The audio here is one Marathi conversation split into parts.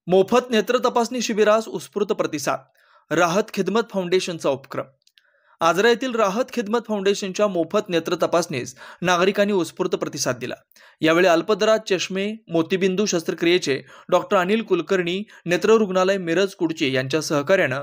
मोफत नेत्र तपासणी शिबिरास उत्स्फूर्त प्रतिसाद. राहत खिदमत फाउंडेशनचा उपक्रम. आजरा येथील राहत खिदमत फाउंडेशनच्या मोफत नेत्र तपासणीस नागरिकांनी उत्स्फूर्त प्रतिसाद दिला. यावेळी अल्पदरात चष्मे मोतीबिंदू शस्त्रक्रियेचे डॉक्टर अनिल कुलकर्णी नेत्र रुग्णालय मिरज कुडची यांच्या सहकार्याने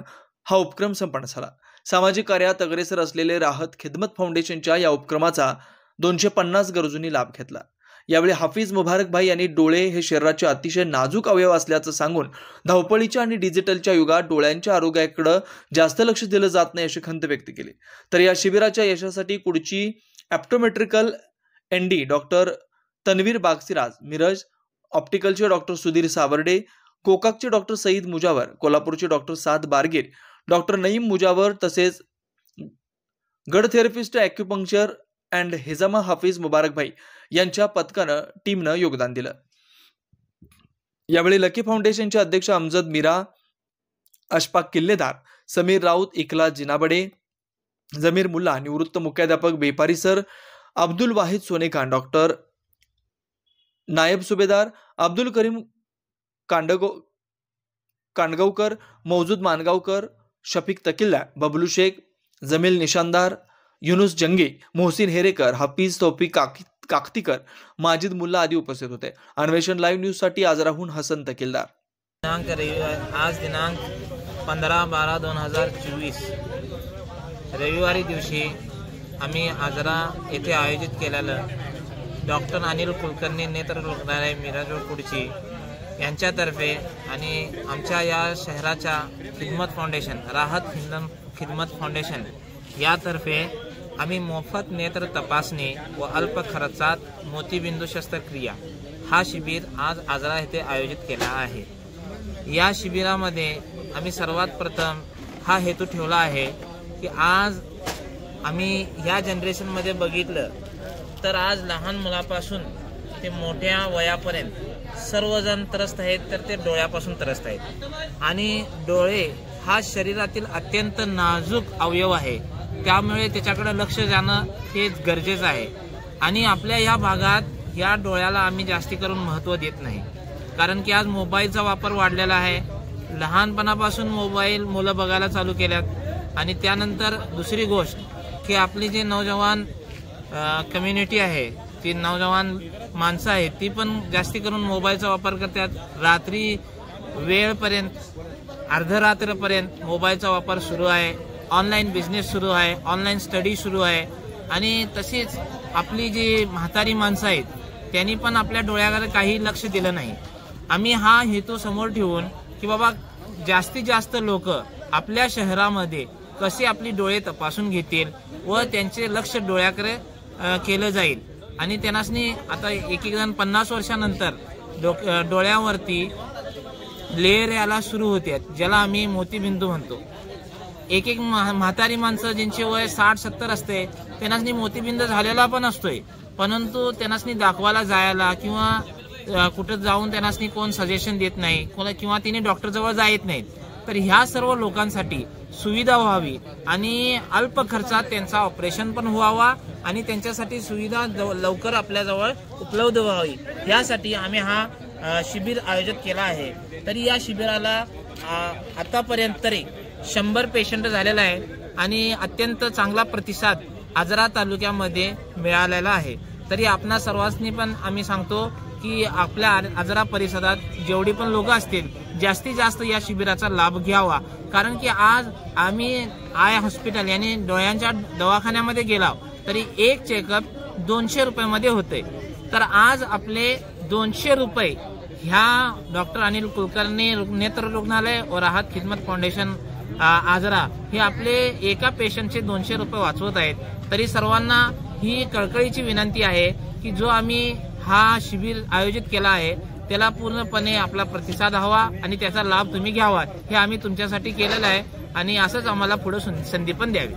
हा उपक्रम संपन्न झाला. सामाजिक कार्यात अग्रेसर असलेले राहत खिदमत फाउंडेशनच्या या उपक्रमाचा 250 गरजूंनी लाभ घेतला. यावेळी हाफिज मुबारक भाई यांनी डोळे हे शरीराचे अतिशय नाजूक अवयव असल्याचं सांगून धावपळीच्या आणि डिजिटलच्या युगात डोळ्यांच्या आरोग्याकडे जास्त लक्ष दिलं जात नाही अशी खंत व्यक्त केली. तर या शिबिराच्या यशासाठी Kudachi optometrical ND doctor Tanveer Bagsiraj, Miraj ऑप्टिकलचे डॉक्टर सुधीर सावर्डे, कोकाकचे डॉक्टर सईद मुजावर, कोल्हापूरचे डॉक्टर साद बारगीर, डॉक्टर नईम मुजावर तसेच गड थेरपिस्ट ॲक्युपंक्चर अँड हेजामा हाफिज मुबारक भाई यांच्या पथकानं टीमनं योगदान दिलं. यावेळी लकी फाउंडेशनचे अध्यक्ष अमजद मीरा, अशफाक किल्लेदार, समीर राऊत, इकला जिनाबडे, जमीर मुल्ला, निवृत्त मुख्याध्यापक बेपारी सर, अब्दुल वाहिद सोनेखान, डॉक्टर नायब सुभेदार, अब्दुल करीम कांडगावकर, मौजूद मानगावकर, शफीक तकिल्ला, बबलू शेख, जमील निशानदार, युनुस जंगे, मोहसिन हेरेकर, हफीज तौफिक काकतीकर, माजिद मुल्ला आदी उपस्थित होते. अन्वेषण लाईव्ह न्यूज साठी आजराहून हसन तकिलदार. आज दिनांक 15/12/2024 रविवारी दिवशी आम्ही आजरा येथे आयोजित केलेलं डॉक्टर अनिल कुलकर्णी नेत्र रुग्णालय मिरज कुडची यांच्यातर्फे आणि आमच्या या शहराच्या खिदमत फाउंडेशन राहत खिदमत फाउंडेशन यातर्फे आम्ही मोफत नेत्र तपासणी व अल्प खर्चात मोतीबिंदू शस्त्रक्रिया हा शिबिर आज आजरा येथे आयोजित केला आहे. या शिबिरामध्ये आम्ही सर्वात प्रथम हा हेतू ठेवला आहे की आज आम्ही या जनरेशनमध्ये बघितलं तर आज लहान मुलापासून ते मोठ्या वयापर्यंत सर्वजण त्रस्त आहेत, तर ते डोळ्यापासून त्रस्त आहेत. आणि डोळे हा शरीरातील अत्यंत नाजूक अवयव आहे, त्यामुळे त्याच्याकडे लक्ष जाणं हे गरजेचं आहे. आणि आपल्या या भागात या डोळ्याला आम्ही जास्ती करून महत्त्व देत नाही, कारण की आज मोबाईलचा वापर वाढलेला आहे. लहानपणापासून मोबाईल मुलं बघायला चालू केल्यात. आणि त्यानंतर दुसरी गोष्ट की आपली जी नौजवान कम्युनिटी आहे, ती नौजवान माणसं आहेत, ती पण जास्ती करून मोबाईलचा वापर करतात. रात्री वेळपर्यंत अर्धरात्रपर्यंत मोबाईलचा वापर सुरू आहे. ऑनलाईन बिझनेस सुरू आहे, ऑनलाईन स्टडी सुरू आहे. आणि तसेच आपली जी म्हातारी माणसं आहेत त्यांनी पण आपल्या डोळ्याकडे काही लक्ष दिलं नाही. आम्ही हा हेतू समोर ठेवून की बाबा जास्तीत जास्त लोक आपल्या शहरामध्ये कसे आपली डोळे तपासून घेतील व त्यांचे लक्ष डोळ्याकडे केलं जाईल. आणि त्यांनासनी आता एक जण 50 वर्षानंतर डोळ्यावरती लेअर यायला सुरू होते, ज्याला आम्ही मोतीबिंदू म्हणतो. एक म्हातारी माणसं ज्यांची वय 60-70 असते त्यांनासनी मोतीबिंदू झालेला पण असतोय, परंतु त्यांनासनी दाखवायला जायला किंवा कुठं जाऊन त्यांनासनी कोण सजेशन देत नाही किंवा तिने डॉक्टरजवळ जात नाहीत. तर ह्या सर्व लोकांसाठी सुविधा व्हावी आणि अल्प खर्चात त्यांचा ऑपरेशन पण व्हावा आणि त्यांच्यासाठी सुविधा लवकर आपल्याजवळ उपलब्ध व्हावी, यासाठी आम्ही हा शिबिर आयोजित केला आहे. तरी या शिबिराला आतापर्यंत तरी 100 पेशंट झालेला आहे आणि अत्यंत चांगला प्रतिसाद आजरा तालुक्यामध्ये मिळालेला आहे. तरी आपणा सर्वांनी पण आम्ही सांगतो की आपल्या आजरा परिसरात जेवढी पण लोक असतील जास्तीत जास्त या शिबिराचा लाभ घ्यावा. कारण की आज आम्ही आय हॉस्पिटल यानी डोळ्यांच्या दवाखान्यामध्ये गेला तरी एक चेकअप 200 रुपयामध्ये होते. तर आज आपले 200 रुपये ह्या डॉक्टर अनिल कुलकर्णी नेत्र रुग्णालय व राहत खिदमत फाउंडेशन आजरा हे आपले एका पेशंटचे 200 रुपये वाचवत आहेत. तरी सर्वांना ही कळकळीची विनंती आहे की जो आम्ही हा शिबिर आयोजित केला आहे त्याला पूर्णपणे आपला प्रतिसाद हवा आणि त्याचा लाभ तुम्ही घ्यावा, हे आम्ही तुमच्यासाठी केलेलं आहे. आणि असंच आम्हाला पुढे संधी पण द्यावी.